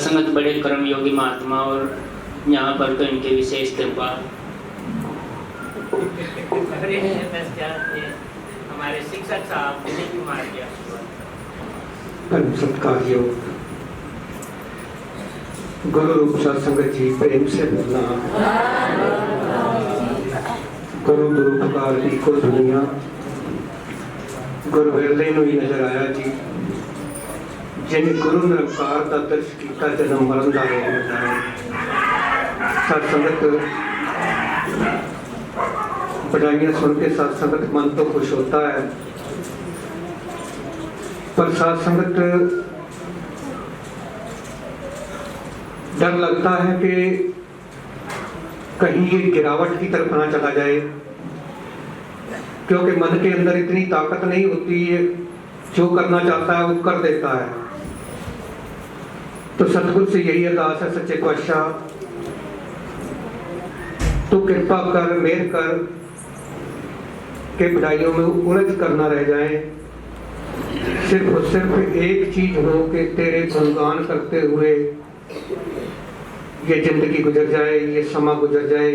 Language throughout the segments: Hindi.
सत्संगत बड़े कर्मयोगी महात्मा और यहाँ पर तो इनके विशेष कृपा। हमारे शिक्षक साहब दिलीप कुमार जी परम सत्कार्य गुरु रूप सत्संगत जी प्रेम से बोलना। गुरु दुरुपकार की कुल दुनिया गुरु वेले नूं ही नजर आया जी, जिन गुरु निरंकार का दर्श किया जन्म मरण का रोग मिटाया। सत्संगत बढ़ाइयां सुन के सत्संगत मन तो खुश होता है, पर सत्संगत डर लगता है कि कहीं ये गिरावट की तरफ ना चला जाए, क्योंकि मन के अंदर इतनी ताकत नहीं होती है, जो करना चाहता है वो कर देता है। तो सतगुरु से यही अरदास है, सच्चे पातशाह तो कृपा कर, मेहर कर के बुराइयों में उलझ कर ना रह जाए। सिर्फ और सिर्फ एक चीज हो कि तेरे गुणगान करते हुए ये जिंदगी गुजर जाए, ये समा गुजर जाए।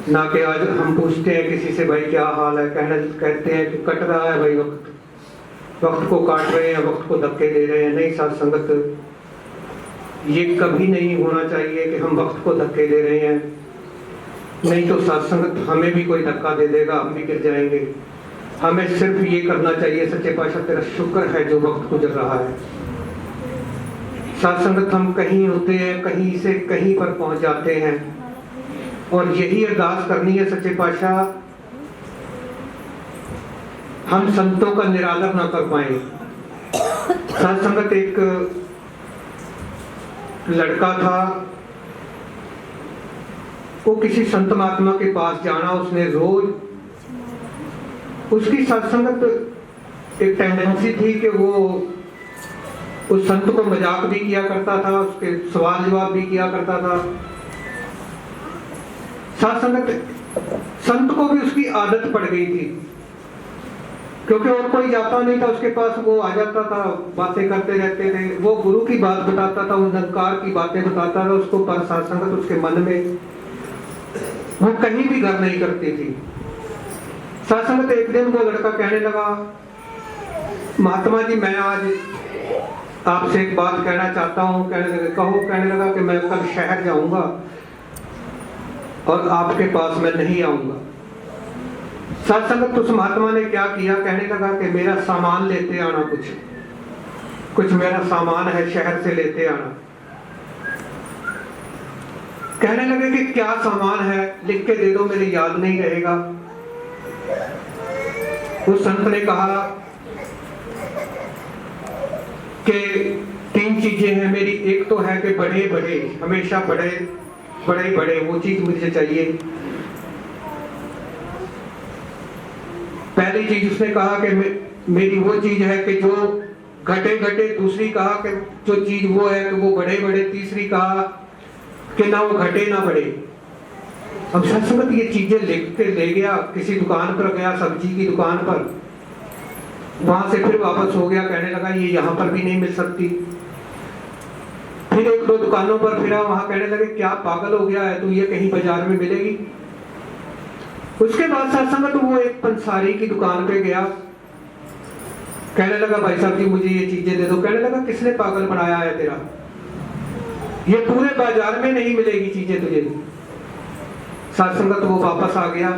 ना कि आज हम पूछते हैं किसी से भाई क्या हाल है, कहते हैं कि कट रहा है भाई, वक्त को काट रहे हैं, वक्त को धक्के दे रहे हैं। नहीं साथ संगत, ये कभी नहीं होना चाहिए कि हम वक्त को धक्के दे रहे हैं, नहीं तो साथ संगत हमें भी कोई धक्का दे देगा, हम भी गिर जाएंगे। हमें सिर्फ ये करना चाहिए, सच्चे पातशाह तेरा शुक्र है जो वक्त गुजर रहा है। साथ संगत हम कहीं होते हैं, कहीं से कहीं पर पहुंच जाते हैं, और यही अरदास करनी है सच्चे पातशाह हम संतों का निरादर ना कर पाए। साथ संगत एक लड़का था, वो किसी संत महात्मा के पास जाना, उसने रोज, उसकी सत्संगत एक टेंडेंसी थी कि वो उस संत को मजाक भी किया करता था, उसके सवाल जवाब भी किया करता था। सत्संगत संत को भी उसकी आदत पड़ गई थी, क्योंकि और कोई जाता नहीं था उसके पास, वो आ जाता था, बातें करते रहते थे, वो गुरु की बात बताता था, उस निरंकार की बातें बताता था उसको, पर सत्संगत उसके मन में वो कहीं भी घर नहीं करती थी। सत्संगत एक दिन वो लड़का कहने लगा, महात्मा जी मैं आज आपसे एक बात कहना चाहता हूँ। कहने लगा कहो। कहने लगा कि मैं कल शहर जाऊंगा और आपके पास मैं नहीं आऊंगा। सत्संगत उस महात्मा ने क्या किया, कहने लगा कि मेरा सामान लेते आना, कुछ मेरा सामान है शहर से लेते आना। कहने लगे कि क्या सामान है, लिख के दे दो, मेरे याद नहीं रहेगा। उस संत ने कहा कि 3 चीजें हैं मेरी, एक तो है कि बड़े बड़े, हमेशा बड़े बड़े बड़े, वो चीज मुझे चाहिए। पहली चीज उसने कहा कि मेरी वो चीज है कि जो घटे घटे। दूसरी कहा कि जो चीज वो है कि वो बड़े बड़े। तीसरी कहा कि ना वो घटे ना बढ़े। अब सत्संगत ये चीजें लिख के ले गया, किसी दुकान पर गया, सब्जी की दुकान पर, वहां से फिर वापस हो गया, कहने लगा ये यहाँ पर भी नहीं मिल सकती। फिर 1-2 दुकानों पर फिरा, वहां कहने लगे क्या पागल हो गया है तू, ये कहीं बाजार में मिलेगी। उसके बाद सत्संगत वो एक पंसारी की दुकान पे गया, कहने लगा भाई साहब जी मुझे ये चीजें दे दो। कहने लगा किसने पागल बनाया है तेरा, ये पूरे बाजार में नहीं मिलेगी चीजें तुझे। सत्संगत वो वापस आ गया।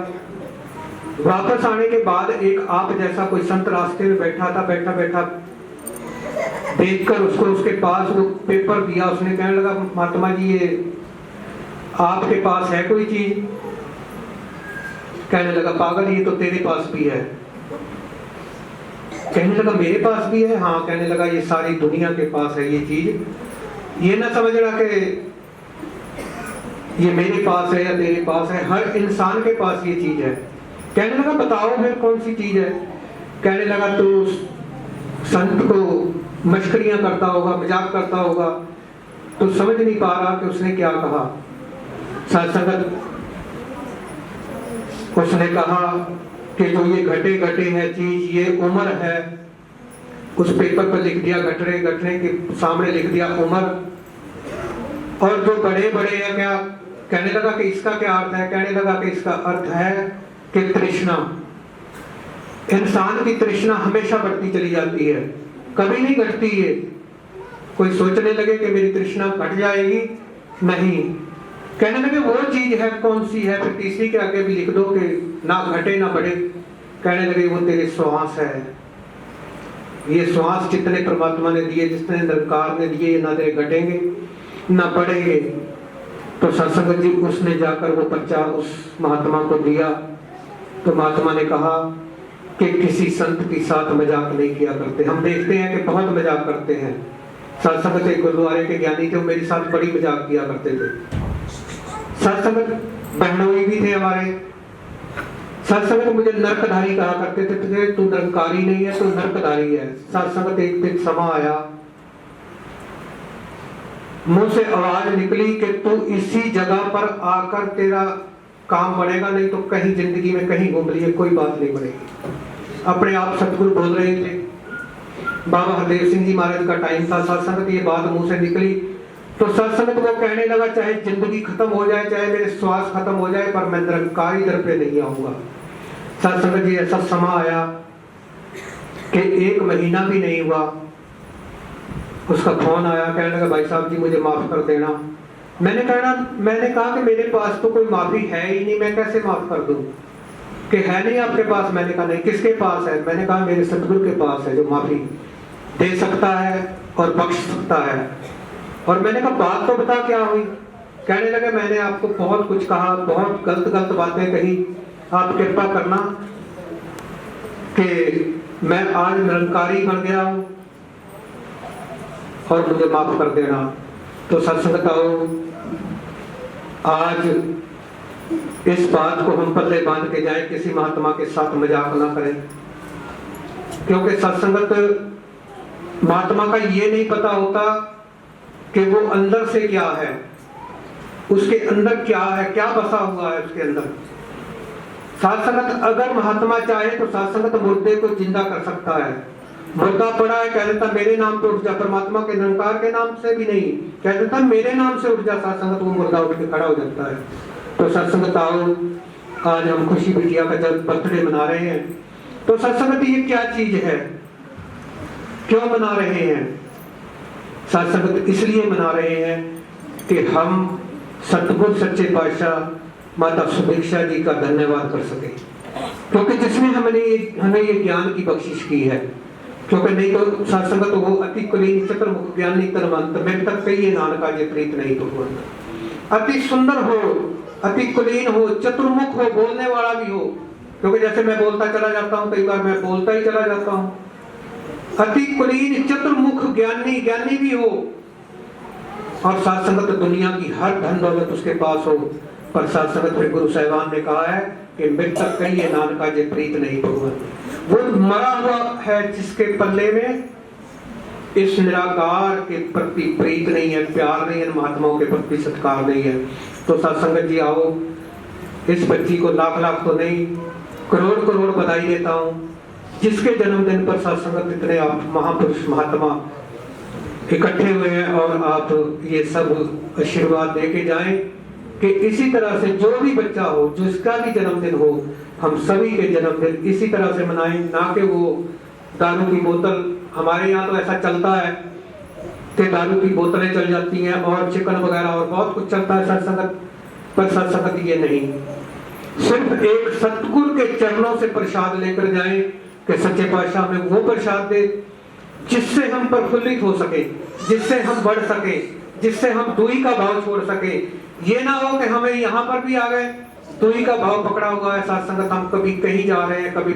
वापस आने के बाद एक आप जैसा कोई संत रास्ते में बैठा था, बैठा बैठा देखकर उसको उसके पास वो पेपर दिया। उसने कहने लगा महात्मा जी ये आपके पास है कोई चीज। कहने लगा पागल ये तो तेरे पास भी है। कहने लगा मेरे पास भी है। हाँ। कहने लगा ये सारी दुनिया के पास है ये चीज, ये ना समझना कि ये मेरे पास है या तेरे पास है, हर इंसान के पास ये चीज है। कहने लगा बताओ फिर कौन सी चीज है। कहने लगा तू संत को मश्करियां करता होगा, मजाक करता होगा, तो समझ नहीं पा रहा कि उसने क्या कहा। सत्संगत उसने कहा कि जो ये घटे घटे है चीज, ये उम्र है, उस पेपर पर लिख दिया गठरे, गठरे के सामने लिख दिया उमर। और जो बड़े बड़े हैं, क्या कहने लगा कि इसका क्या अर्थ है? कहने लगा कि इसका अर्थ है कि तृष्णा, इंसान की तृष्णा हमेशा बढ़ती चली जाती है, कभी नहीं घटती है। कोई सोचने लगे कि मेरी तृष्णा घट जाएगी, नहीं। कहने लगे वो चीज है, कौन सी है? फिर तीसरी के आगे भी लिख दो कि ना घटे ना बढ़े। कहने लगे वो तेरे श्वास है। ये श्वास जितने परमात्मा ने दिए, जितने निरंकार ने दिए, ना तेरे घटेंगे ना बढ़ेंगे। तो सत्संग जी उसने जाकर वो पर्चा उस महात्मा को दिया। तो महात्मा ने कहा कि किसी संत के साथ मजाक नहीं किया करते। हम देखते हैं कि बहुत मजाक करते हैं। सत्संग के गुरुद्वारे के ज्ञानी थे, मेरे साथ बड़ी मजाक किया करते थे। सत्संग बहनोई भी थे हमारे। सत्संग तो मुझे नरकधारी कहा करते थे, तू निरंकारी नहीं है, तू नरकधारी है। सत्संग एक दिन समा आया, मुंह से आवाज निकली कि तू इसी जगह पर आकर तेरा काम बनेगा, नहीं तो कहीं जिंदगी में कहीं घूम लिए कोई बात नहीं बनेगी। अपने आप सतगुरु बोल रहे थे। बाबा हरदेव सिंह जी महाराज का टाइम था। सत्संग ये बात मुंह से निकली तो सत्संग वो कहने लगा, चाहे जिंदगी खत्म हो जाए, चाहे मेरे श्वास खत्म हो जाए, पर मैं निरंकारी दर पे नहीं आऊंगा। सत्संग जी ऐसा समा आया कि 1 महीना भी नहीं हुआ, उसका फोन आया। कहने लगा, भाई साहब जी मुझे माफ कर देना। मैंने कहा कि मेरे पास तो कोई माफी है ही नहीं, मैं कैसे माफ कर दूं? कि है नहीं आपके पास? मैंने कहा नहीं। किसके पास है? मैंने कहा मेरे सतगुरु के पास है, जो माफी दे सकता है और बख्श सकता है। और मैंने कहा बात तो बता क्या हुई? कहने लगे, मैंने आपको बहुत कुछ कहा, बहुत गलत बातें कही, आप कृपा करना कि मैं आज निरंकारी बन गया हूं और मुझे माफ कर देना। तो सत्संग आओ, आज इस बात को हम पल्ले बांध के जाए, किसी महात्मा के साथ मजाक ना करें। क्योंकि सत्संगत महात्मा का ये नहीं पता होता कि वो अंदर से क्या है, उसके अंदर क्या है, क्या बसा हुआ है उसके अंदर। सत्संगत अगर महात्मा चाहे तो सत्संगत मुर्दे को जिंदा कर सकता है। मुर्दा पड़ा है, कह देता मेरे नाम पे उठ जा, परमात्मा के निरंकार के नाम से भी नहीं, कह देता मेरे नाम से उठ जा, सत्संगत वो मुर्दा उठ के खड़ा हो जाता है। तो सत्संगत आओ, आज हम खुशी बिटिया का जब बर्थडे मना रहे हैं, तो सत्संगत ये क्या चीज है, क्यों मना रहे हैं? सत्संगत इसलिए मना रहे हैं कि हम सतगुरु सच्चे पातशाह माता सुभिक्षा जी का धन्यवाद कर सके, क्योंकि जिसने हमें ये ज्ञान की बख्शिश की है। क्योंकि नहीं तो सत्संगत वो अति कुलीन चतुर्मुख ज्ञानी तरवंत में तक कही नानका जे प्रीत नहीं तो अति सुंदर हो, अति कुलीन हो, चतुर्मुख हो, बोलने वाला भी हो। क्योंकि जैसे मैं बोलता चला जाता हूँ, कई बार मैं बोलता ही चला जाता हूँ। अति कुलीन चतुर्मुख ज्ञानी, ज्ञानी भी हो, और सत्संगत दुनिया की हर धन दौलत उसके पास हो, पर सत्संगत में गुरु साहिबान ने कहा है कि मृतक कहिए नानका जे प्रीत नहीं भगवान। वो मरा हुआ है जिसके पल्ले में इस निराकार के प्रति प्रीत नहीं है, प्यार नहीं है, महात्माओं के प्रति सत्कार नहीं है। तो सत्संगत जी आओ, इस बच्ची को लाख लाख तो नहीं, करोड़ करोड़ बधाई देता हूँ, जिसके जन्मदिन पर सत्संगत इतने आप महापुरुष महात्मा इकट्ठे हुए हैं, और आप ये सब आशीर्वाद दे के जाएं कि इसी तरह से जो भी बच्चा हो, जिसका भी जन्मदिन हो, हम सभी के जन्मदिन इसी तरह से मनाएं, ना कि वो दारू की बोतल। हमारे यहाँ तो ऐसा चलता है कि दारू की बोतलें चल जाती हैं और चिकन वगैरह और बहुत कुछ चलता है सत्संगत, पर सत्संगत ये नहीं। सिर्फ एक सतगुरु के चरणों से प्रसाद लेकर जाएं कि सच्चे पातशाह में वो प्रसाद दे जिससे हम प्रफुल्लित हो सके, जिससे हम बढ़ सके, जिससे हम दुई का भाव छोड़ सके। ये ना हो कि हमें यहाँ पर भी आ गए, दुई का भाव पकड़ा हुआ है सत्संगत, हम कभी कहीं जा रहे हैं, कभी